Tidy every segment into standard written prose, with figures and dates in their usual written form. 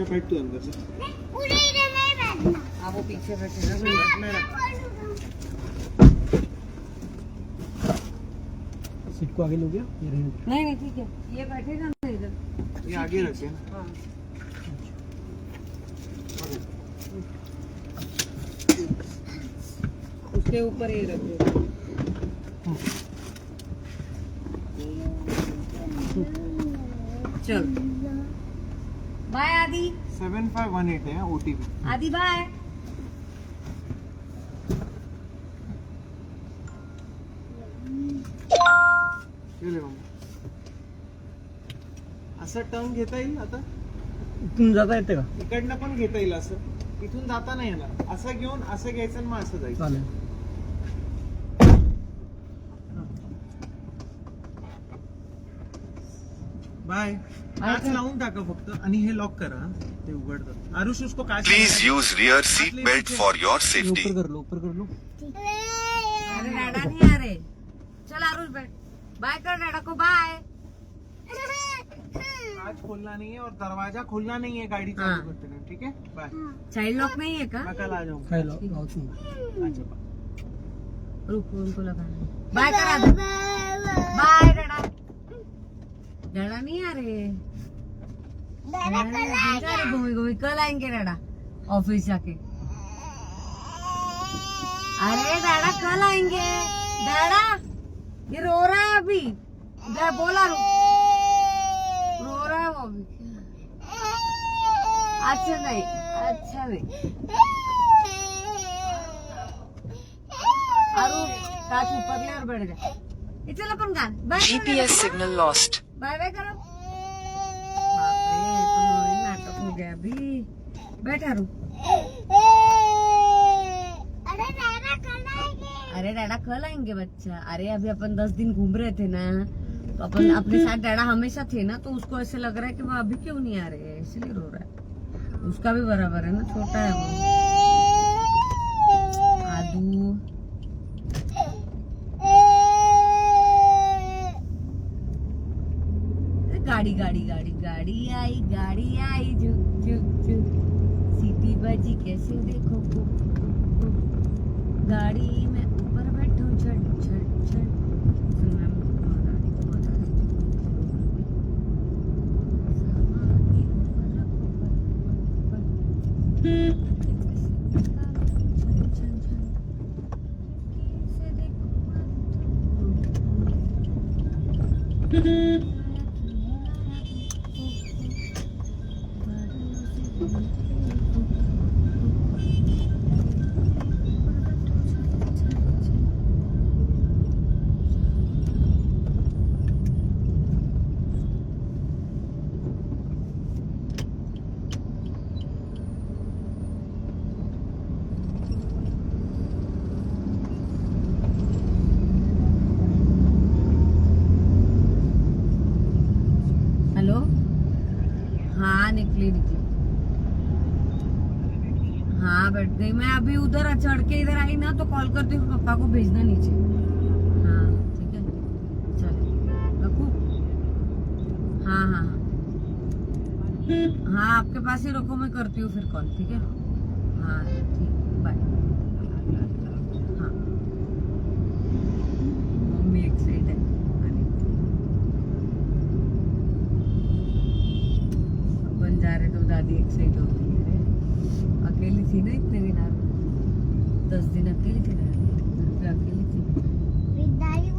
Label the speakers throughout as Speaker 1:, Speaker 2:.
Speaker 1: बैठ तू अंदर से।
Speaker 2: पूरे इधर नहीं बैठना।
Speaker 3: हाँ वो पीछे बैठे ना।
Speaker 1: सीट को आगे लोगे? ये
Speaker 3: नहीं नहीं ठीक है, ये बैठेगा ना इधर।
Speaker 1: ये आगे रखे ना।
Speaker 3: हाँ। उसके ऊपर ये रखो। चल बाय आदि।
Speaker 1: 7518 है OTP।
Speaker 3: आदि बाय।
Speaker 1: ये ले मम्मी। असं टर्न घेता येईल आता?
Speaker 4: इथून जाता येते का?
Speaker 1: इकडनं पण घेता येईल असं. इथून जाता नाही येणार. असं घेऊन असं घ्यायचं आणि मग असं जायचं.
Speaker 4: चालेल.
Speaker 1: बाय. काच लावून टाका फक्त आणि हे लॉक करा. ते उघडतं. आरुष उसको काच.
Speaker 5: Please use rear seat belt for your safety.
Speaker 4: ऊपर कर लो.
Speaker 3: अरे डैडा नहीं आ रहे। चल आरुष बैठ। बाय कर डैडा को बाय।
Speaker 1: काच खोलना नहीं है और दरवाजा खोलना नहीं है गाड़ी
Speaker 3: हाँ।
Speaker 1: चालू करते टाइम, ठीक है? बाय।
Speaker 3: चाइल्ड लॉक नहीं है का?
Speaker 1: मैं कल आ जाऊंगा।
Speaker 4: काय लावतो.
Speaker 1: अच्छा बाय।
Speaker 3: रुक उनको लगाना है। बाय कर आदि। बाय डैडा। डैडा नहीं आ रहे। घूमी घूमी कल आएंगे डैडा ऑफिस जाके। अरे डैडा कल आएंगे। डैडा ये रो रहा है अभी। बोला रो रहा है वो अभी। अच्छा नहीं। अरु काच ऊपर ले और बैठ जा। ये चल अपन गान। Bye
Speaker 5: GPS signal lost.
Speaker 3: Bye bye करो। बाप रे तो नाटक हो गया अभी। बैठा रू। अरे डैडा कल आएंगे बच्चा। अरे अभी अपन 10 दिन घूम रहे थे ना, तो अपन अपने साथ डैडा हमेशा थे ना, तो उसको ऐसे लग रहा है कि वो अभी क्यों नहीं आ रहे, इसलिए रो रहा है। उसका भी बराबर है ना, छोटा है वो। आदू गाड़ी आई झुक झुक झुक। सीटी बजी कैसे देखो गाड़ी में ऊपर बैठो झट झट झट। हेलो हाँ निकली। हाँ बैठ गई मैं। अभी उधर चढ़ के इधर आई ना, तो कॉल करती हूँ पापा को भेजना नीचे। हाँ ठीक है चलो रखूँ। हाँ हाँ हाँ हाँ आपके पास ही रखो, मैं करती हूँ फिर कॉल, ठीक है? हाँ ठीक बाय। हाँ मम्मी एक्साइटेड है। अपन जा रहे तो दादी एक्साइट होती है। अकेली थी ना इतने दिन, 10 दिन अकेली थी ना, घर पे अकेली थी।
Speaker 2: दादी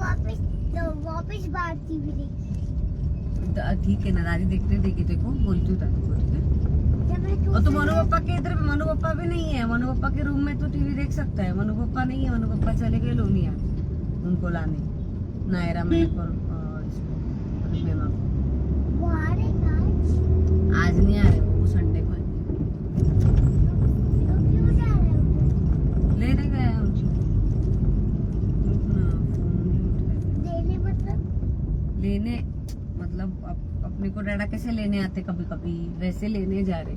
Speaker 2: वापस भागती भी
Speaker 3: ठीक है ना, दादी देखने देगी देखो, बोलती हूँ दादी को, ठीक है?
Speaker 2: जब मैं
Speaker 3: और तो मनु पापा के इधर मनु पापा भी नहीं है। मनु पापा के रूम में तो टीवी देख सकता है। मनु पापा नहीं है, मनु पापा चले गए लोनिया उनको लाने, नायरा में और इसको मेमा को।
Speaker 2: वो आ रहे हैं आज।
Speaker 3: आज नहीं आ रहे, वो संडे को आएंगे।
Speaker 2: तो क्यों जा रहे हो?
Speaker 3: लेने गए हैं उनको।
Speaker 2: देने मतलब
Speaker 3: लेने मतलब अपने को डैडा कैसे लेने आते कभी कभी, वैसे लेने जा रहे।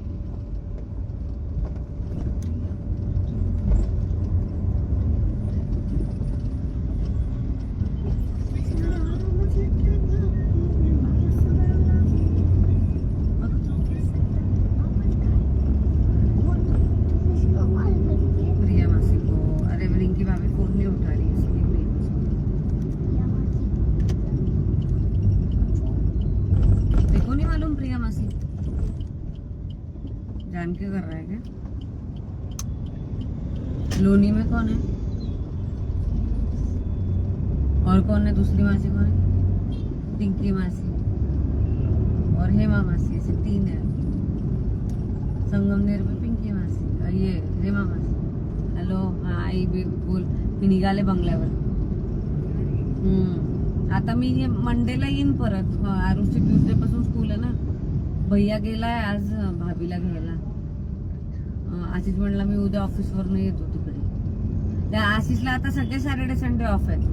Speaker 3: प्रिया मासी को, अरे रिंकी भाभी फोन नहीं उठा रही इसलिए प्रिया मासी देखो, नहीं मालूम प्रिया मासी जान के कर रहा है क्या? लोनी में कौन है और कौन है? दूसरी मासी कौन है? पिंकी मासी और हेमा मासी, ऐसे 3 है। संगमनेर में पिंकी मासी, ये हेमा मासी. हॅलो, हा आई बोल. मी निघाले बंगल्यावर. आता मी मंडेला येईन परत. आरुषची ट्युजडे पासून स्कूल आहे ना. भैया गेलाय आज भाभीला घ्यायला. आशिष म्हणला मी उद्या ऑफिसवरनं येतो तिकडे. त्या आशिषला आता सगळे सॅटर्डे संडे ऑफ आहेत.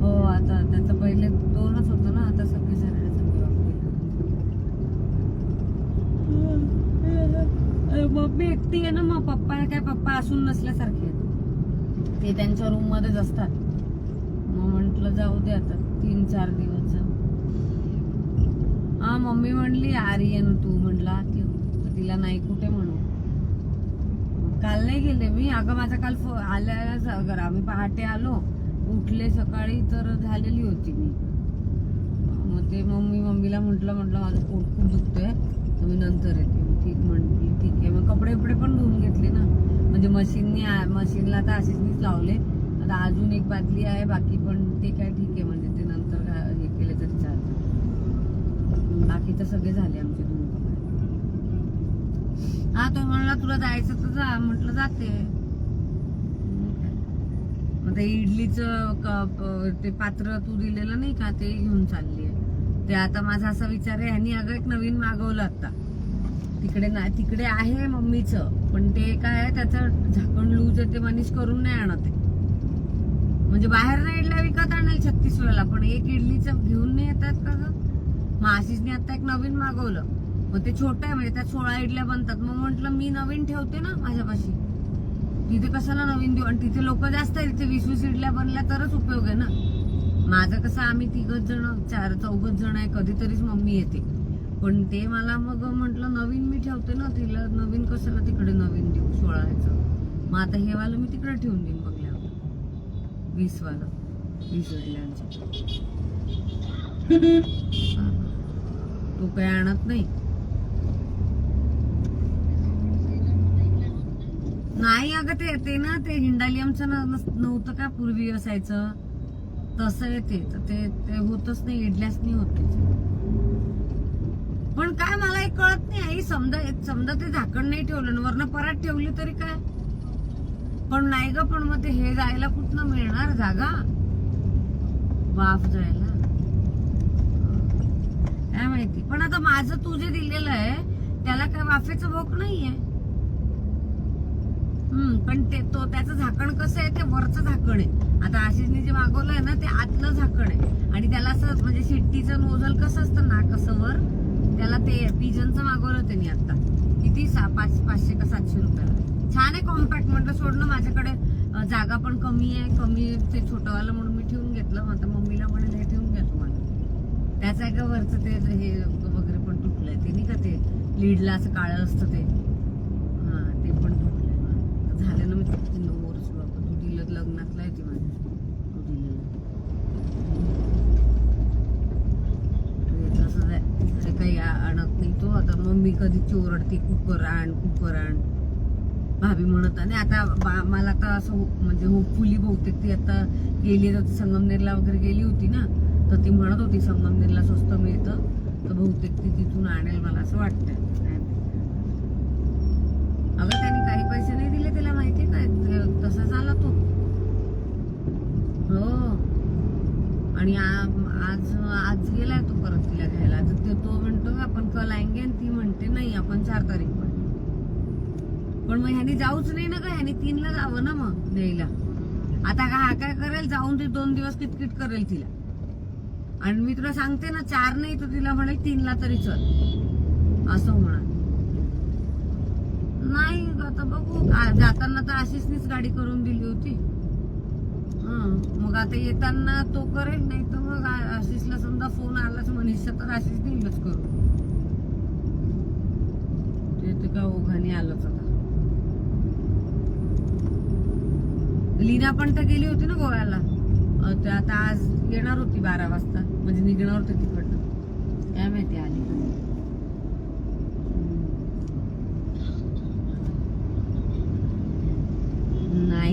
Speaker 3: हो, आता त्याचं पहिले 2च होतं ना, आता सगळे सॅटर्डे संडे ऑफ केलं. मम्मी एकटी आहे ना, मग पप्पा असून नसल्यासारखे आहेत. ते त्यांच्या रूम मध्येच असतात. मग म्हंटल जाऊ दे आता 3-4 दिवस जाऊ. हा, मम्मी म्हणली आर्यन तू म्हणला तिला नाही कुठे म्हणू. काल नाही गेले मी. अगं माझा काल आल्या आम्ही पहाटे आलो, उठले सकाळी तर झालेली होती मी. मग ते मम्मीला म्हटलं माझं पोट खूप दुखतंय तर मी नंतर येते. ठीक म्हणली, ठीक आहे. मग कपडे पण धुवून घेतले ना, म्हणजे मशीनला आता अशीच लावले. आता अजून एक बादली आहे बाकी, पण ते काय ठीक आहे, म्हणजे ते नंतर हे केले तरी चालतं. बाकी तर सगळे झाले आमचे धुवून कपडे. हा, तो म्हणला तुला जायचं तर जा. म्हटलं जाते. मग ते इडलीचं ते पात्र तू दिलेलं नाही का, ते घेऊन चालली आहे. ते आता माझा असा विचार आहे, ह्यांनी अगं एक नवीन मागवलं आता. तिकडे आहे मम्मीचं, पण ते काय त्याचं झाकण लूज आहे, ते मनीष करून नाही आणत आहे. म्हणजे बाहेर नाही इडल्या विकत आणेल 36 वेळेला, पण एक इडलीचं घेऊन नाही येतात का गं. मग आशिषने आता एक नवीन मागवलं. मग ते छोटं आहे, म्हणजे त्यात 16 इडल्या बनतात. मग म्हटलं मी नवीन ठेवते ना माझ्यापाशी, तिथे कशाला नवीन देऊ. आणि तिथे लोक जास्त आहे, तिथे 20-20 इडल्या बनल्या तरच उपयोग आहे ना. माझं कसं आम्ही 3 जण 4-4 जण आहे, कधीतरीच मम्मी येते. पण ते मला मग म्हटलं नवीन मी ठेवते ना, तिला नवीन कशाला तिकडे नवीन देऊ 16 ह्याचं. मग आता हे वालं मी तिकडे ठेवून देईन बघल्यावर, 20 वालं 20 इडल्यांचं. तू काही आणत नाही. नाही अगं, ते ना ते हिंडालियमचं नव्हतं का पूर्वी असायचं तसं येते, ते होतच नाही, इडल्याच नाही होत. पण काय मला एक कळत नाही आई, समजा ते झाकण नाही ठेवलं वरनं परात ठेवली तरी काय. पण नाही ग, पण मग ते हे जायला कुठनं मिळणार जागा, वाफ जायला काय माहिती. पण आता माझं तू जे दिलेलं आहे त्याला काय वाफेचं भोक नाहीये. पण त्याचं झाकण कसं आहे, ते वरचं झाकण आहे. आता आशिषने जे मागवलंय ना, ते आतलं झाकण आहे. आणि त्याला असं म्हणजे शिट्टीचं नोझल कसं असतं ना, कसं वर, त्याला ते पिजनचं मागवलं त्यांनी आता. किती 500 का 700 रुपयाला. छान आहे, कॉम्पॅक्ट. म्हटलं सोडणं, माझ्याकडे जागा पण कमी ते छोटंवालं म्हणून मी ठेवून घेतलं. आता मम्मीला म्हणेल हे ठेवून घ्या तुम्हाला. त्याचं आहे का वरचं ते हे वगैरे पण तुटलंय. ते नाही का ते लीडला असं काळं असतं ते, हा ते पण तुटलंय. झालं ना, मी नवरच बाबा तू दिलं लग्नातला आहे ती माझ्या, तू दिलेलं तसंच आहे. काही आणत नाही तो. आता मम्मी कधीची ओरडते, कुकर आण. भाभी म्हणत. आणि आता मला तर असं म्हणजे होपफुली बहुतेक ती आता गेली होती संगमनेरला वगैरे गेली होती ना, तर ती म्हणत होती संगमनेरला स्वस्त मिळतं, तर बहुतेक ती तिथून आणेल मला असं वाटतंय. अगं त्यांनी काही पैसे नाही दिले, त्याला माहिती काय तसा झाला तो. हो. आणि आज गेलाय तो परत तिला घ्यायला. तर तो म्हणतो आपण कल आएंगे आणि ती म्हणते नाही आपण 4 तारीख पण मग ह्यानी जाऊच नाही ना का, ह्यानी 3ला जावं ना मग न्यायला. आता हा काय करेल, जाऊन ते 2 दिवस किटकिट करेल तिला. आणि मी तुला सांगते ना 4 नाही तर तिला म्हणेल 3ला तरी चल असं होणार. नाही आता बघू, जाताना तर आशिषनीच गाडी करून दिली होती. मग आता येताना तो करेल, नाही तर मग आशिषला समजा फोन आलाच मनीषचा तर आशिष देईलच करू. ते का ओघाने आलंच आता. लीना पण तर गेली होती ना गोव्याला. ते आता आज येणार होती 12 वाजता, म्हणजे निघणार होती तिकडनं. काय माहिती आली का नाही.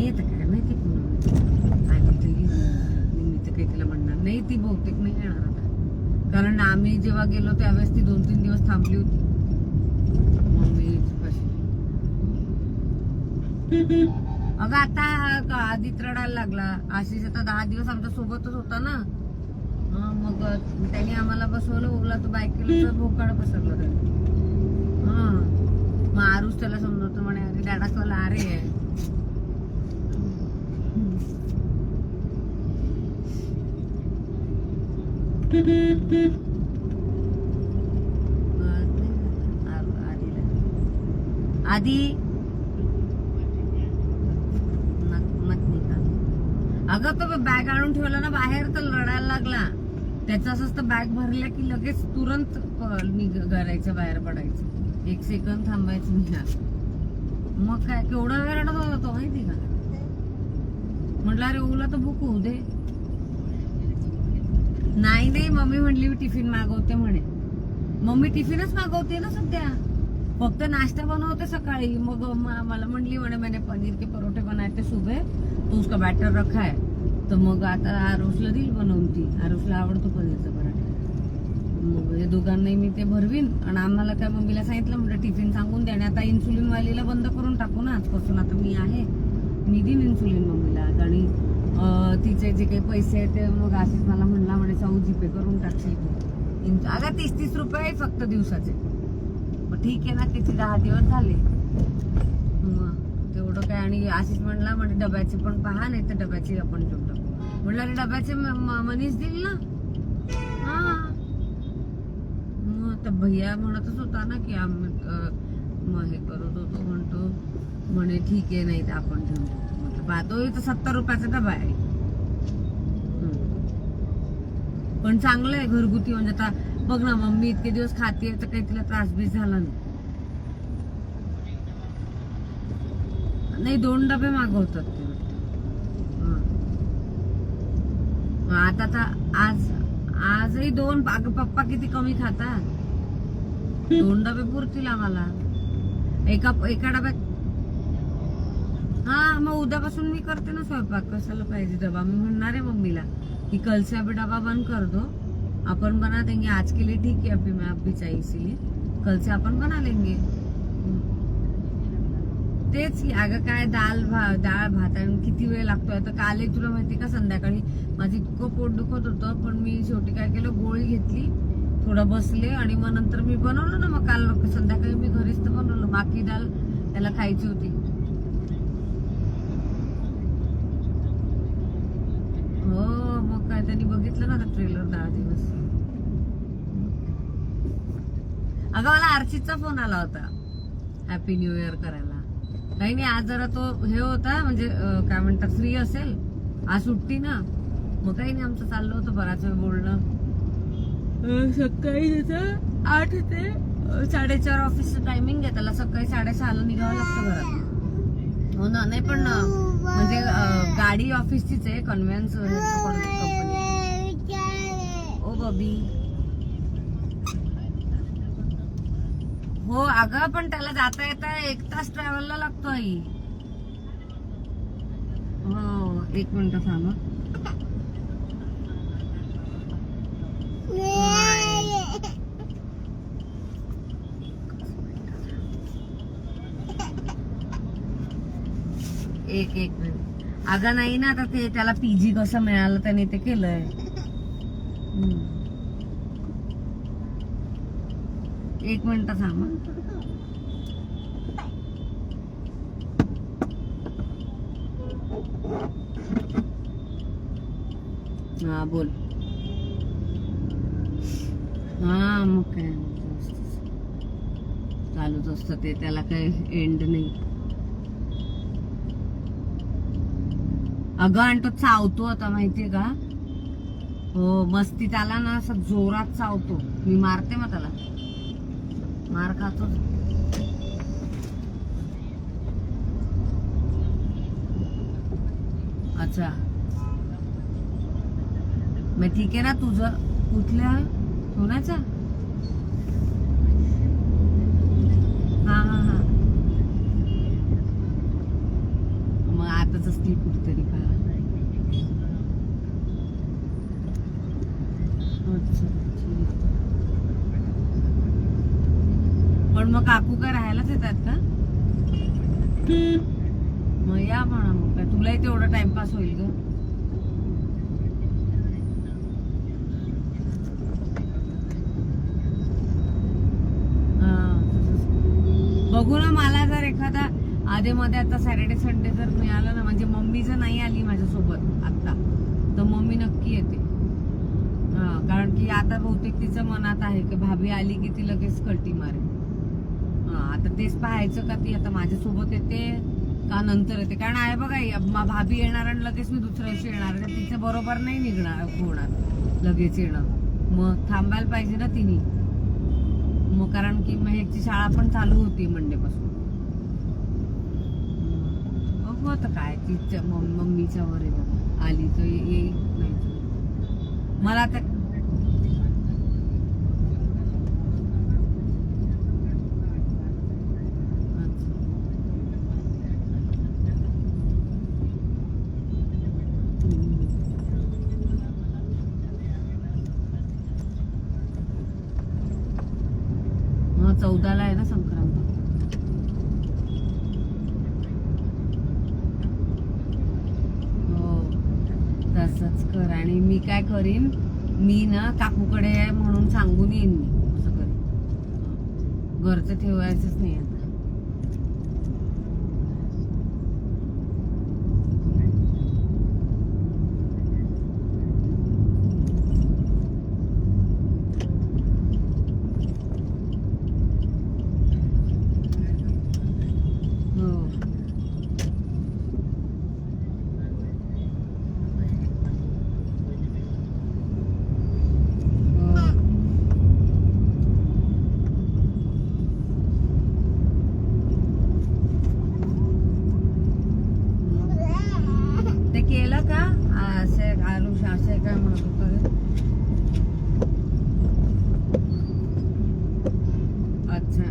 Speaker 3: आता काय माहिती पुन्हा आली तरी मी तर काही तिला म्हणणार नाही. ती बहुतेक नाही येणार आता, कारण आम्ही जेव्हा गेलो त्यावेळेस ती 2-3 दिवस थांबली होती मम्मीपाशी. अगं आता आधीच रडायला लागला. आशिष आता 10 दिवस आमच्या सोबतच होता ना. मग त्यांनी आम्हाला बसवलं ओला, तो बाईक केलं तर भोकाड पसरलं त्याला. मग आरुष त्याला समजवतो म्हणे अरे डॅडा कल आ रे आहे. आधी अगं तो बॅग आणून ठेवला ना बाहेर तर रडायला लागला. त्याचं असं असतं बॅग भरल्या की लगेच तुरंत घरायचं बाहेर पडायचं, 1 सेकंद थांबायचं नाही. मग काय केवढा वेळ रडत होता तो माहिती का. म्हटलं अरे ओला तर भूक होऊ दे. नाही मम्मी म्हणली मी टिफिन मागवते म्हणे. मम्मी टिफिनच मागवते ना सध्या, फक्त नाश्ता बनवते सकाळी. मग मला म्हणली म्हणे मैंने पनीर के परोठे बनाए थे सुबह तो उसका बॅटर रखा है. तर मग आता आरुषला देईल बनवून ती. आरुषला आवडतो पनीरचा पराठा. मग हे दोघांनाही मी ते भरवीन. आणि आम्हाला काय मम्मीला सांगितलं म्हटलं टिफिन सांगून द्या. आणि आता इन्सुलिन वालीला बंद करून टाकू ना आजपासून. आता मी आहे, मी देईन इन्सुलिन मम्मीला. आणि तिचे जे काही पैसे आहेत ते मग आशिष मला म्हणला म्हणे साऊ जीपे करून टाकशील तू. अगं 30-30 रुपये फक्त दिवसाचे. मग ठीक आहे ना, किती 10 दिवस झाले मग तेवढं काय. आणि आशिष म्हणला म्हणे डब्याचे पण पहा, नाही तर डब्याचे आपण घेऊन टाकू. म्हटलं अरे डब्याचे मनीष देईल ना. मग तर भैया म्हणतच होता ना की आम्ही हे करत होतो. म्हणतो म्हणे ठीक आहे नाही तर आपण घेऊन टाकू. तो तर 70 रुपयाचा डबा आहे. पण चांगलं आहे घरगुती. म्हणजे आता बघ ना मम्मी इतके दिवस खाते तर काही तिला त्रास बीस झाला नाही. 2 डबे मागवतात ते. आता तर आजही 2. पप्पा किती कमी खातात. 2 डबे पुरतील आम्हाला. एका डब्यात. मग उद्यापासून मी करते ना स्वयंपाक. कशाला पाहिजे डबा. मी म्हणणार आहे मम्मीला कि कल से अभी डबा बंद कर दो, अपन बना देंगे. आज के लिए ठीक है, अभी मैं आप भी चाहिए इसीलिए कल से अपन बना लेंगे. तेच की अगं काय डाळ भात आणि किती वेळ लागतोय. आता कालही तुला माहिती का संध्याकाळी माझं इतकं पोट दुखत होतं, पण मी शेवटी काय केलं गोळी घेतली, थोडं बसले आणि मग नंतर मी बनवलं ना. मग काल संध्याकाळी मी घरीच तर बनवलं. बाकी डाळ त्याला खायची होती. हो मग काय त्यांनी बघितलं ना ट्रेलर 10 दिवस. अगं मला अर्चितचा फोन आला होता हॅपी न्यू इयर करायला. काही नाही आज जरा तो हे होता म्हणजे काय म्हणतात फ्री असेल आज सुट्टी ना. मग काही नाही आमचं चाललं होतं बराच वेळ बोलणं. सकाळी त्याचं 8 ते 4:30 ऑफिसचं टायमिंग आहे. त्याला सकाळी 6:30ला निघावं लागतं घरात. हो ना. नाही पण म्हणजे गाडी ऑफिसचीच आहे, कन्व्हेन्स कंपनी. ओ बबी हो अगं पण त्याला जाता येता 1 तास ट्रॅव्हलला लागतो आई. हो 1 मिनिट थांबा. एक मिनिट. अगं नाही ना, आता ते त्याला पीजी कसं मिळालं त्याने ते केलंय. एक मिनिट थांब. हा बोल. हा मग काय चालूच असतं ते, त्याला काही एंड नाही. अगं आणि तो चावतो आता माहितीये का. हो मस्तीत आला ना असं जोरात चावतो. मी मारते मग त्याला, मार खातो. अच्छा मग ठीक आहे ना. तुझं कुठल्या सोन्याचा. हा हा हा मग आताच असतील कुठतरी का. अच्छा पण मग काकू काय राहायलाच येतात का. मग या म्हणा, मग काय तुलाही तेवढा टाइमपास होईल ग. बघू ना, मला जर एखादा आधे मध्ये आता सॅटर्डे संडे जर मिळालं ना, म्हणजे मम्मी जर नाही आली माझ्यासोबत आता, तर मम्मी नक्की येते. कारण की आता बहुतेक तिचं मनात आहे की भाभी आली की ती लगेच कल्टी मारेल. आता तेच पाहायचं का ती आता माझ्यासोबत येते का नंतर येते. कारण आहे बघा, भाभी येणार आणि लगेच मी दुसऱ्या दिवशी येणार, तिचं बरोबर नाही निघणार होणार लगेच येणं. मग थांबायला पाहिजे ना तिने. मग कारण की महेकची शाळा पण चालू होती मंडे पासून. बघू आता काय तिच्या मम्मीच्या वर आहे बघा. आली तर येईल, नाही मला आता. मग 14ला आहे ना संक्रांत. हो तसंच कर. आणि मी काय करीन, मी ना काकूकडे आहे म्हणून सांगून येईन. मी असं करीन, घरचं ठेवायचंच नाही आता. ते केलं का असे आलू असे काय म्हणत होत. अच्छा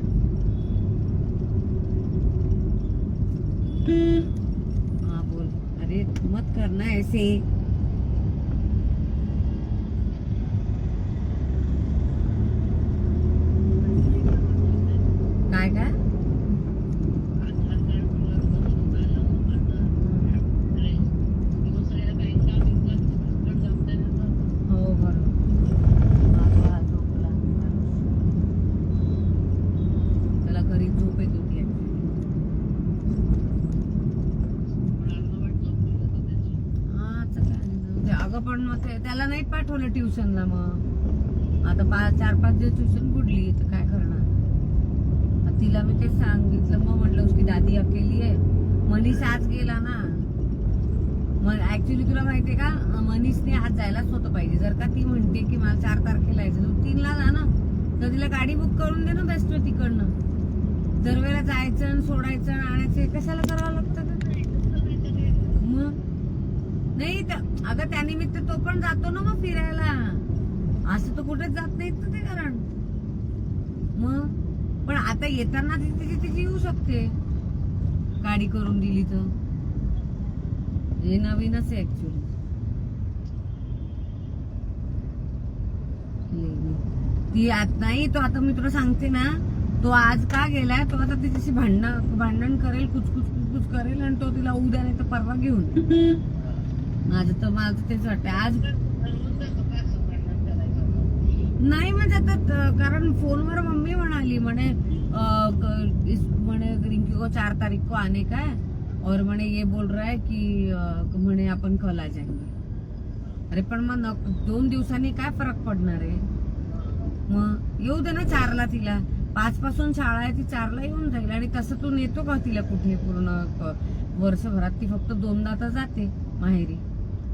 Speaker 3: हाँ बोल. अरे मत करना ऐसे. काय काय पण मग त्याला नाही पाठवलं ट्युशनला. मग आता 4-5 दिवस ट्युशन बुडली तर काय करणार. तिला मी ते सांगितलं. मग म्हटलं उसकी दादी अकेली आहे. मनीष आज गेला ना. मग ऍक्च्युली तुला माहितीये का, मनीषने आज जायलाच होतं पाहिजे. जर का ती म्हणते की मला 4 तारखेला यायचं, तू 3ला जा ना. तर तिला गाडी बुक करून दे ना बेस्ट तिकडनं. दर वेळेला जायचं आणि सोडायचं आणि आणायचं कशाला करावं लागतं का. मग नाही अगं त्यानिमित्त तो पण जातो ना मग फिरायला. असं तर कुठेच जात नाहीत ना ते. कारण मग पण आता येताना तिची येऊ शकते गाडी करून दिली तर. हे नवीनच आहे ऍक्च्युली. ती आत नाही. तो आता मी तुला सांगते ना, तो आज का गेलाय, तो आता तिच्याशी भांडण करेल, कुचकुच कुछ करेल आणि तो तिला उद्या नाही तर परवा घेऊन येईल. माझं तेच वाटतं आज नाही म्हणजे आता कारण फोनवर मम्मी म्हणाली म्हणे रिंकी को 4 तारीख को आने का है और म्हणे ये बोल रहा है की म्हणे आपण कल आ जाएंगे. अरे पण मग 2 दिवसांनी काय फरक पडणार आहे. मग येऊ दे ना 4ला तिला 5 पासून शाळा आहे ती 4ला येऊन जाईल. आणि तसं तू नेतो का तिला कुठे पूर्ण वर्षभरात ती फक्त 2दा तर जाते माहेरी.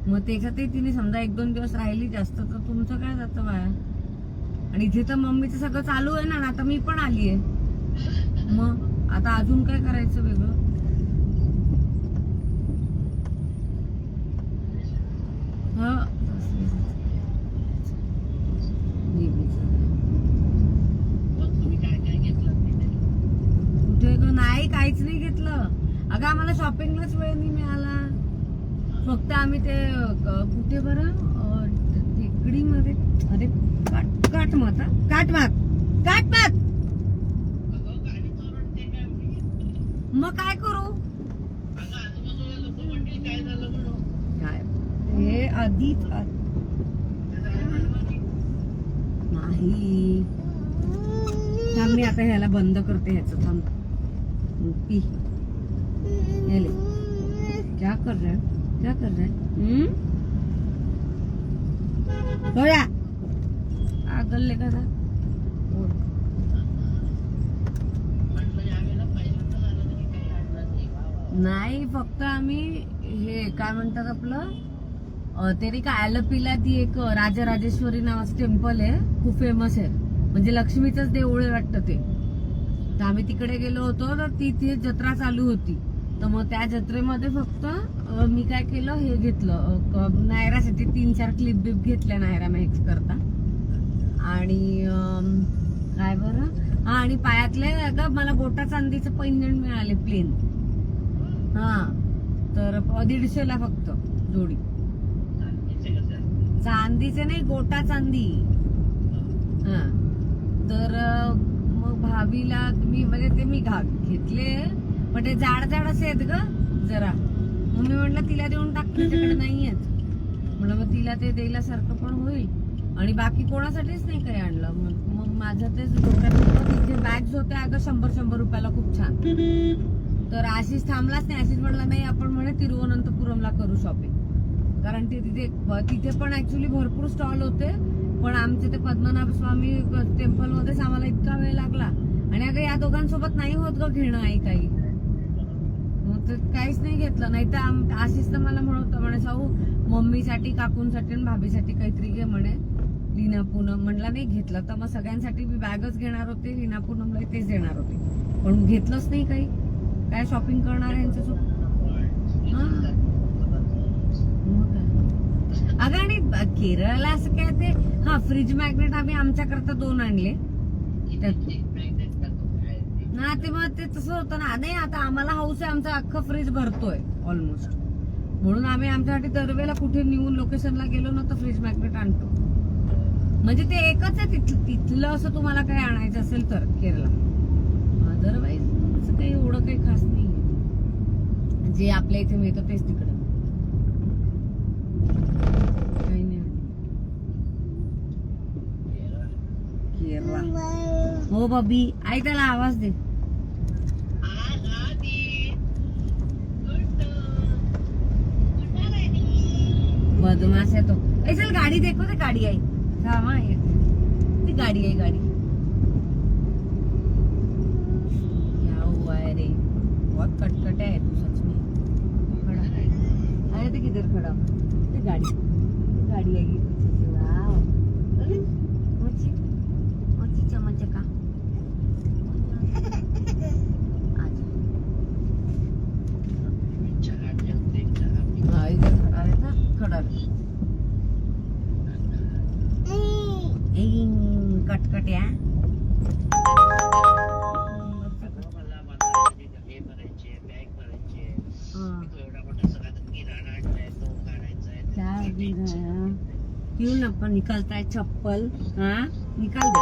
Speaker 3: मग त्याच्यातही तिने समजा 1-2 दिवस राहिली जास्त तर तुमचं काय जातं बाया. आणि इथे तर मम्मीचं सगळं चालू आहे ना. आता मी पण आली आहे. मग आता अजून काय करायचं वेगळं. कुठे नाही काहीच नाही घेतलं अगं. आम्हाला शॉपिंगलाच वेळ नाही मिळाला. फक्त आम्ही ते कुठे बरं टेकडीमध्ये अरे काटमात मग काय करू. काय हे आधी नाही थांब मी आता ह्याला बंद करते ह्याचं थांब. पी हेले क्या कर रहा है थोड्या गल्ले का नाही फक्त आम्ही हे काय म्हणतात आपलं ते नाही का ॲलोपीला ती एक राजराजेश्वरी नावाचं टेम्पल आहे खूप फेमस आहे. म्हणजे लक्ष्मीचंच देऊळ आहे वाटतं ते. तर आम्ही तिकडे गेलो होतो तर तिथे जत्रा चालू होती. तर मग त्या जत्रेमध्ये फक्त मी काय केलं हे घेतलं नायरासाठी 3-4 क्लिप बिप घेतल्या नायरा मॅक्स करता. आणि काय बरं आणि पायातले अगं मला गोटा चांदीचं पैंजण मिळाले प्लेन. हा तर 150ला फक्त जोडी. चांदीचे नाही गोटा चांदी. हा तर मग भाभीला मी म्हणजे ते मी घेतले पण ते जाड असे आहेत ग जरा. मग मी म्हटलं तिला देऊन टाक तिच्याकडे नाहीयेत म्हणलं मग तिला ते द्यायला सारखं पण होईल. आणि बाकी कोणासाठीच नाही काही आणलं. मग माझं तेच तिथे बॅग्स होत्या अगं 100 रुपयाला खूप छान. तर आशिष थांबलाच नाही. आशिष म्हणला नाही आपण म्हणे तिरुवनंतपुरमला करू शॉपिंग. कारण ते तिथे पण ऍक्च्युली भरपूर स्टॉल होते. पण आमचे ते पद्मनाभ स्वामी टेम्पल मध्येच आम्हाला इतका वेळ लागला. आणि अगं या दोघांसोबत नाही होत ग घेणं आहे काही. मग तर काहीच नाही घेतलं. नाही तर आशिष तर मला म्हणत म्हणे साऊ मम्मीसाठी काकूंसाठी आणि भाभीसाठी काहीतरी घे म्हणे लीना पूनम. म्हणला नाही घेतलं तर मग सगळ्यांसाठी मी बॅगच घेणार होते. लीना पूनमला तेच देणार होते पण घेतलंच नाही काही. काय शॉपिंग करणार आहे यांच्यासोबत. अगं आणि केरळला असं काय ते हा फ्रीज मॅग्नेट आम्ही आमच्याकरता 2 आणले ना. ते मग ते तसं होतं ना. नाही आता आम्हाला हाऊस आहे आमचा अख्खा फ्रीज भरतोय ऑलमोस्ट. म्हणून आम्ही आमच्यासाठी दरवेळेला कुठे न्यू लोकेशनला गेलो ना तर फ्रीज मॅग्नेट आणतो. म्हणजे ते एकच आहे तिथलं असं तुम्हाला काही आणायचं असेल तर केरला. अदरवाईज असं काही एवढं काही खास नाही. जे आपल्या इथे मिळतं तेच तिकडे काही नाही. केरला हो बाबी आई त्याला आवाज दे. बदमाश आहे तो. चल गाडी देखो ते गाडी आई थांबा ती गाडी आहे गाडी. क्या हुआ है रे बहुत कटकट है तू सच में. अरे ते किधर खड़ा ते गाड़ी आएगी पीछे से. वाह अरे मोची चमच का हाँ इधर खड़ा रहता खड़ा कटकट या. क्यों ना अपन निकलता है चप्पल. हाँ निकाल दे.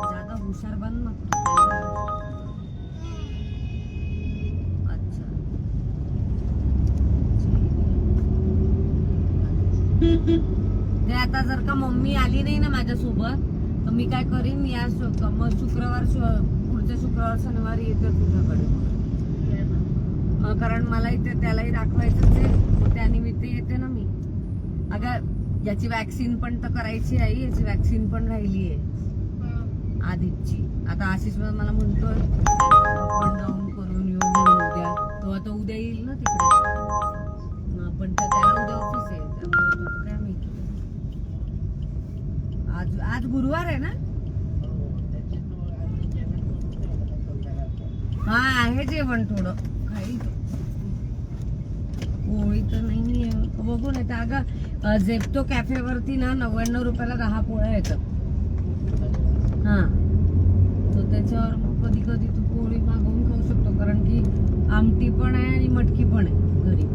Speaker 3: ज्यादा हुशार बन मग. अच्छा ते आता जर का मम्मी आली नाही ना माझ्यासोबत तर मी काय करीन या मग पुढच्या शुक्रवार शनिवारी येते तुझ्याकडे. कारण मला इथे त्यालाही दाखवायचंच आहे, त्यानिमित्त येते ना मी. अगं याची वॅक्सिन पण तर करायची आहे, याची वॅक्सिन पण राहिली आहे आधीची. आता आशिष मला म्हणतोय आपण जाऊन करून येऊ म्हणून उद्या. तो आता उद्या येईल ना तिकडे, पण त्याला उद्या ऑफिस आहे त्यामुळे काय माहिती. आज गुरुवार आहे ना. हा आहे जेवण थोडं काही पोळी तर नाहीये, बघू नाही तर. अगं झेप्टो कॅफे वरती ना 99 रुपयाला 10 पोळ्या येतात. हा तर त्याच्यावर मग कधी कधी तू पोळी मागवून खाऊ शकतो, कारण की आमटी पण आहे आणि मटकी पण आहे घरी.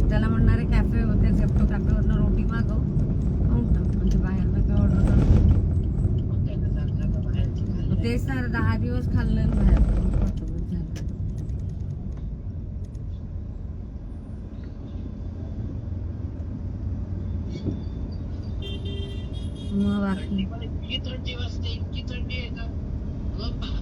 Speaker 3: त्याला म्हणणारे कॅफे त्या झेप्टो कॅफेवरनं रोटी मागव खाऊन टाक, म्हणजे बाहेर काय ऑर्डर करतो. तेच ना 10 दिवस खाल्लं बाहेर. मग बाकी
Speaker 6: इतकी थंडी वाजते, इतकी थंडी आहे का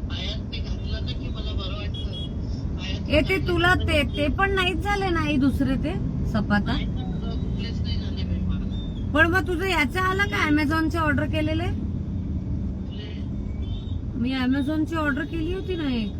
Speaker 6: पायात ते घातलं ना की मला बरं वाटतं.
Speaker 3: ते तुला ते पण नाहीच झाले नाही दुसरे ते सपाता.
Speaker 6: कुठलेच नाही झाले बाई मला.
Speaker 3: पण मग तुझं याचं आलं का अमेझॉनचे ऑर्डर केलेले. मी अमेझॉनची ऑर्डर केली होती ना एक.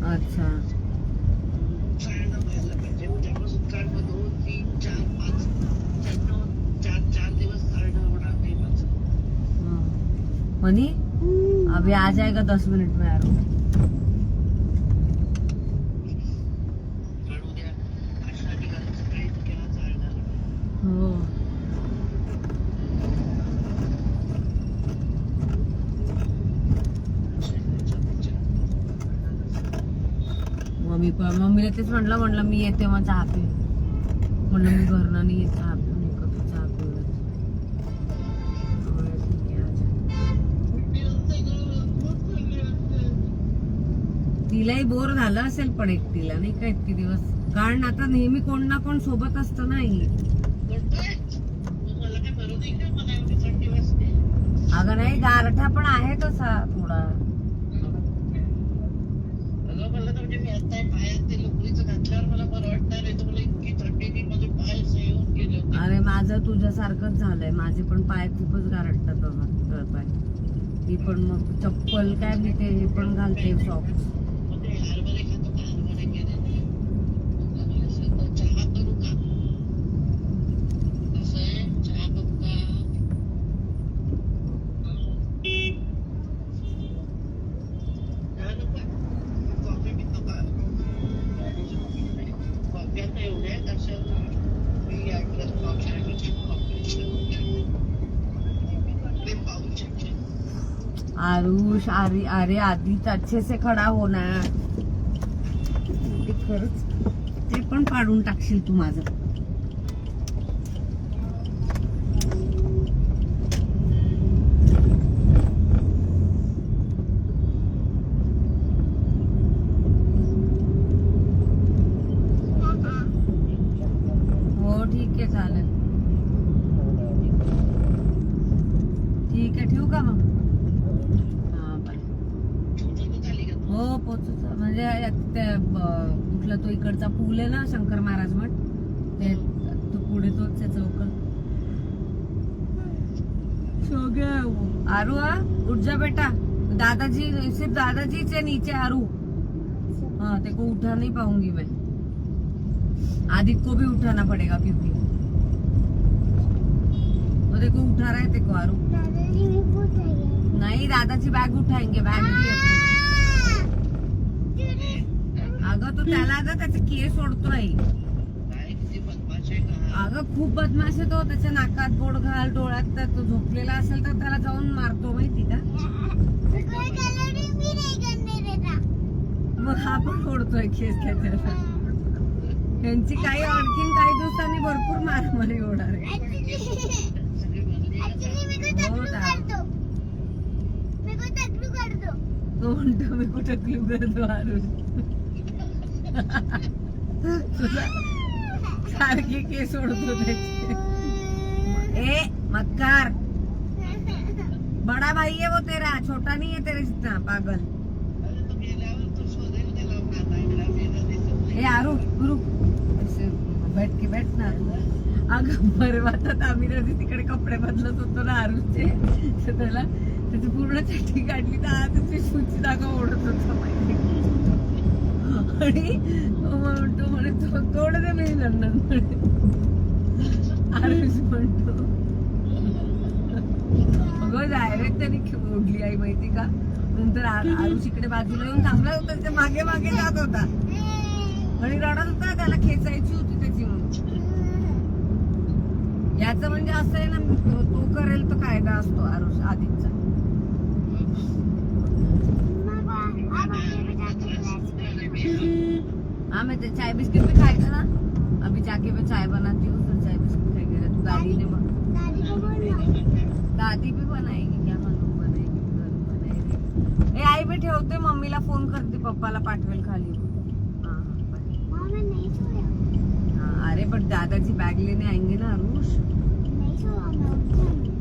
Speaker 3: अच्छा मनी अभी आ जाएगा 10 मिनट में यार. हो मम्मीला तेच म्हणलं मी येते मग चहा पी. म्हणलं मी घरनं नाही येत चहा पिऊन एकत्र चहा पिऊन. तिलाही बोर झालं असेल पण एकटीला नाही का इतके दिवस, कारण आता नेहमी कोण ना कोण सोबत असतं नाही. अगं नाही गारठा पण आहे तसा थोडा. अरे माझं तुझ्यासारखंच झालंय, माझे पण पाय खूपच गारटतात बाबा पाय. ही पण मग चप्पल काय मी ते हे पण घालते सॉक्स. आरुष अरे आधीच अच्छे से खडा होणार. ते खरंच ते पण पाडून टाकशील तू माझं. हो ठीक आहे चालेल. ठीक आहे ठेवू का मग. हो पोचच म्हणजे कुठला तो इकडचा पूल आहे ना शंकर महाराज मठ, ते तो पुढे तोच आहे चौक. आरू उठ जा बेटा, दादाजी सिर्फ दादाजी से नीचे आरू. हाँ तेरे को उठा नहीं पाऊंगी मैं, आदित्य को भी उठाना पड़ेगा क्योंकि देखो उठा रहा है देखो आरू.
Speaker 2: दादाजी मी पूछेंगे
Speaker 3: नाही दादाची बॅग उठाएंगे बॅग अगं तो त्याला अगं त्याचे केस सोडतोय.
Speaker 6: काय किती बदमाश आहे का?
Speaker 3: अगं खूप बदमाश आहे तो. त्याच्या नाकात बोट घाल डोळ्यात तर तो झोपलेला असेल तर त्याला जाऊन मारतो माहिती का.
Speaker 2: कोई कलरिंग भी नहीं करने देता.
Speaker 3: मग हा पण ओढतोय केस त्याच्याला. त्यांची काही आणखीन काही दिवसांनी भरपूर मारामारी होणार आहे.
Speaker 2: Actually मेरे को
Speaker 3: हो
Speaker 2: तकलू
Speaker 3: ना.
Speaker 2: कर दो. मेरे को तकलू कर दो.
Speaker 3: तो म्हणतो मी कुठं क्लू करतो आरुष. तुला सारखी केस ओढतो त्याची. ए मक्कार बड़ा भाई है वो तेरा छोटा नहीं है तेरे जितना पागल.
Speaker 6: अरे तो गेल्यावर तो शोधेल त्याला कानाला मेला दिसत नाही.
Speaker 3: ए आरू गुरु ऐसे बैठ के बैठ ना. अगं परवा तर आम्ही त्याचे तिकडे कपडे बदलत होतो ना आरूचे तर त्याला त्याची पूर्ण चड्डी काढली तर आज त्याची शूची जागा ओढत होता माहिती. आणि तो म्हणे तोड दे मी लंडन म्हणे. आरुष म्हणतो अगं डायरेक्ट त्यांनी ओढली आई माहिती का. नंतर आरुष इकडे बाजूला येऊन थांबला होता त्याच्या मागे मागे जात होता आणि रडत होता. त्याला खेचायची होती त्याची म्हणून. याचं म्हणजे असं आहे ना तो करेल तो कायदा असतो आरुष आधीचा. हाँ मैं चाय बिस्किट भी खाएगा ना. अभी जाके मैं चाय बनाती हूँ फिर चाय बिस्किट खाएगा. तू दादी ने
Speaker 2: दादी को बोलना.
Speaker 3: दादी भी बनाएगी क्या मालूम बनाएगी. ए आई भी ठेवते मम्मीला फोन करते पप्पाला पाठवेल खाली. हाँ
Speaker 2: माँ मैं नहीं सोया.
Speaker 3: हाँ अरे पण दादाची बॅग लेने आएंगे ना आरुष.
Speaker 2: नहीं सोया मैं उठ जाऊंगी.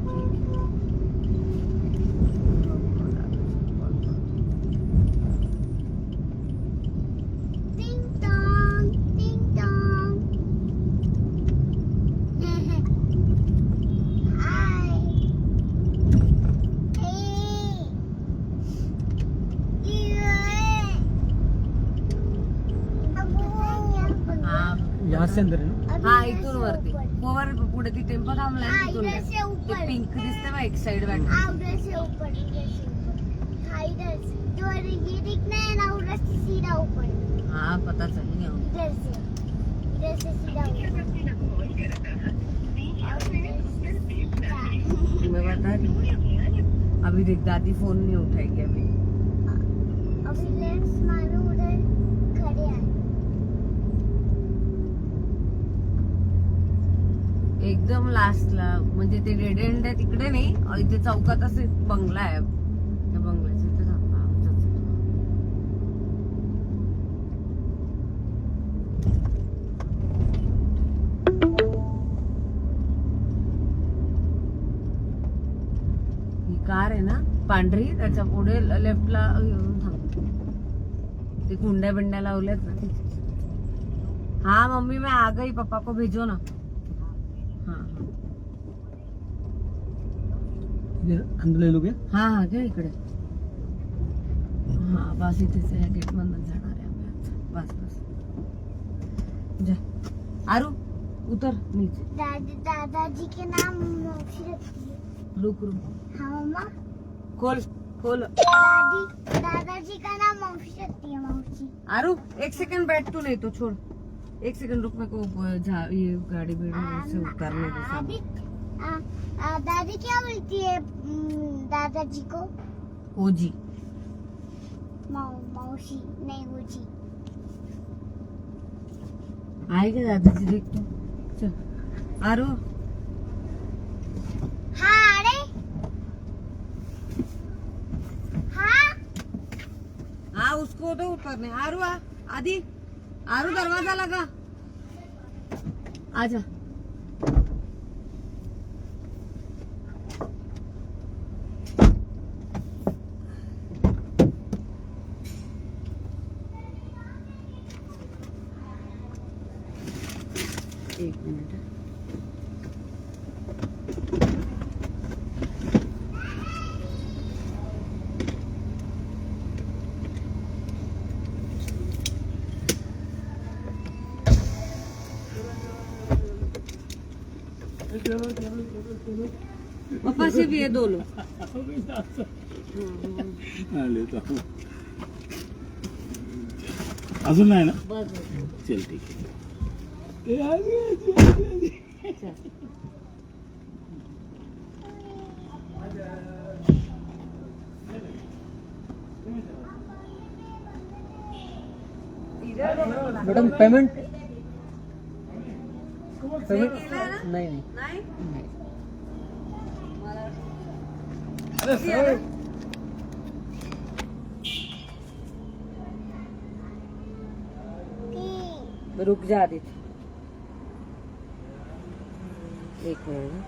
Speaker 2: Ding dong, ding dong. Hi. Hey.
Speaker 3: हाँ
Speaker 4: यहाँ से अंदर है ना.
Speaker 3: हा इथून वरती वर पुढे ती टेम्पो थांबलाय
Speaker 2: हाँ,
Speaker 3: तिथून
Speaker 2: इधर से
Speaker 3: ते
Speaker 2: ऊपर.
Speaker 3: पिंक दिसते बा एक साइड बॅग.
Speaker 2: उधर से ऊपर, इधर से ऊपर. हाँ, इधर से. जो ये दिखना है ना उधर से सीधा ऊपर.
Speaker 3: हाँ पता चल गया.
Speaker 2: इधर से सीधा ऊपर.
Speaker 3: मैं बता रही हूँ. अभी देख दादी फोन नहीं उठाएगी अभी.
Speaker 2: अभी लेट्स मारो उधर खड़े हैं.
Speaker 3: एकदम लास्टला म्हणजे ते डेड एंड आहे तिकडे नाही. इथे चौकात असे बंगला आहे. त्या बंगल्याच्या इथे थांबा आमचाच आहे तो. ही कार आहे ना पांढरी त्याच्या पुढे लेफ्टला येऊन थांबतो. ते कुंड्या बिंड्या लावल्यात ना. हाँ मम्मी मैं आ गई पापा को भेजो ना. हाँ
Speaker 4: इधर अंदर ले लोगे.
Speaker 3: हाँ हाँ घ्या इकडे. हाँ बस इथेच आहे गेट मधून जाणार आहे आम्ही आता. बस बस जा आरू उतर नीचे.
Speaker 2: दादाजी के नाम मौसी रखी है.
Speaker 3: रुक रुक
Speaker 2: हाँ मम्मा.
Speaker 3: खोल खोल.
Speaker 2: दादाजी का नाम मौसी रखती है. मौसी.
Speaker 3: आरू एक सेकंड बैठ तू नहीं तो छोड़. एक सेकंड रुक मेरे को ये गाड़ी से उतारने दे सामने.
Speaker 2: दादी क्या बोलती है दादाजी को.
Speaker 3: ओजी
Speaker 2: मौसी नहीं ओजी.
Speaker 3: आएगा दादाजी देख तो. चल आरू
Speaker 2: हाँ अरे हाँ.
Speaker 3: हाँ उसको तो उतरने. आरू आ आदि आरू दरवाजा लगा. आजा. एक मिनट. पप्पाशी भी है दोनों.
Speaker 7: अजून नाही ना
Speaker 3: बस
Speaker 7: चल ठीक आहे
Speaker 4: मैडम पेमेंट
Speaker 3: केलं ना?
Speaker 4: नहीं नहीं
Speaker 3: नाही
Speaker 4: नहीं.
Speaker 3: किती आलं? रुक जा आधी. एक मिनिट.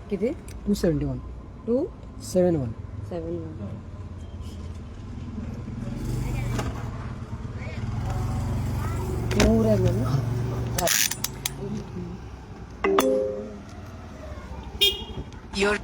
Speaker 3: किती
Speaker 4: 271
Speaker 3: 271
Speaker 4: 71.
Speaker 3: नऊ आहे ना.
Speaker 5: Your